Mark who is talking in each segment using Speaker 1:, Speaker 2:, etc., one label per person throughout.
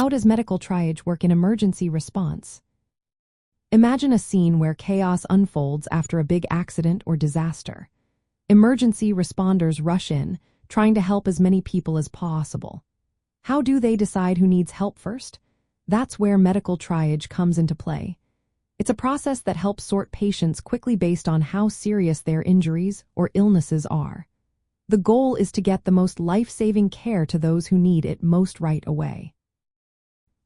Speaker 1: How does medical triage work in emergency response? Imagine a scene where chaos unfolds after a big accident or disaster. Emergency responders rush in, trying to help as many people as possible. How do they decide who needs help first? That's where medical triage comes into play. It's a process that helps sort patients quickly based on how serious their injuries or illnesses are. The goal is to get the most life-saving care to those who need it most right away.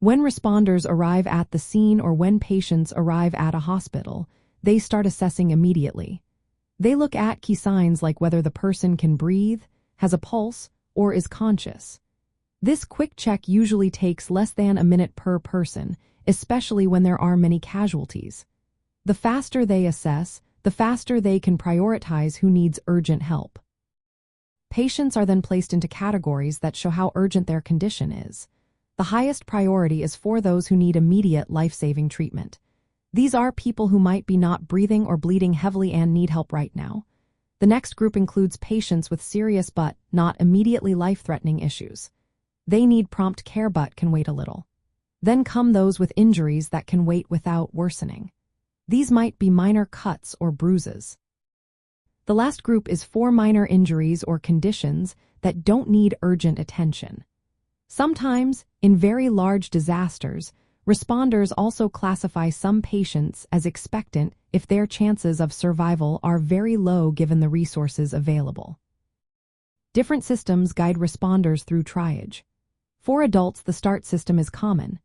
Speaker 1: When responders arrive at the scene or when patients arrive at a hospital, they start assessing immediately. They look at key signs like whether the person can breathe, has a pulse, or is conscious. This quick check usually takes less than a minute per person, especially when there are many casualties. The faster they assess, the faster they can prioritize who needs urgent help. Patients are then placed into categories that show how urgent their condition is. The highest priority is for those who need immediate life-saving treatment. These are people who might be not breathing or bleeding heavily and need help right now. The next group includes patients with serious but not immediately life-threatening issues. They need prompt care but can wait a little. Then come those with injuries that can wait without worsening. These might be minor cuts or bruises. The last group is for minor injuries or conditions that don't need urgent attention. Sometimes, in very large disasters, responders also classify some patients as expectant if their chances of survival are very low given the resources available. Different systems guide responders through triage. For adults, the START system is common.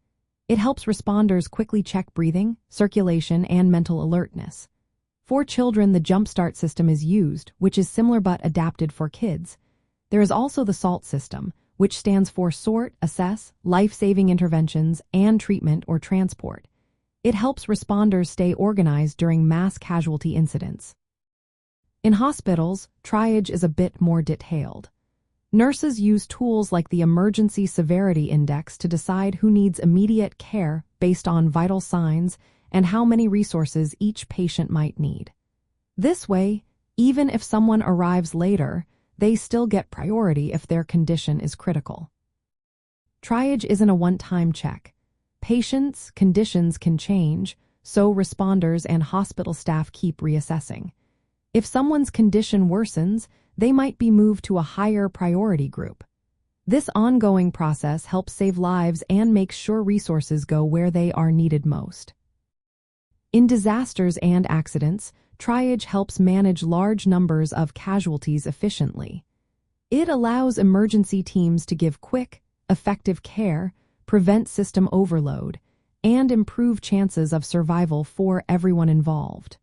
Speaker 1: It helps responders quickly check breathing, circulation, and mental alertness. For children, the Jumpstart system is used, which is similar but adapted for kids. There is also the SALT system, which stands for Sort, Assess, Life-Saving Interventions, and Treatment or Transport. It helps responders stay organized during mass casualty incidents. In hospitals, triage is a bit more detailed. Nurses use tools like the Emergency Severity Index to decide who needs immediate care based on vital signs and how many resources each patient might need. This way, even if someone arrives later, they still get priority if their condition is critical. Triage isn't a one-time check. Patients' conditions can change, so responders and hospital staff keep reassessing. If someone's condition worsens, they might be moved to a higher priority group. This ongoing process helps save lives and makes sure resources go where they are needed most. In disasters and accidents, triage helps manage large numbers of casualties efficiently. It allows emergency teams to give quick, effective care, prevent system overload, and improve chances of survival for everyone involved.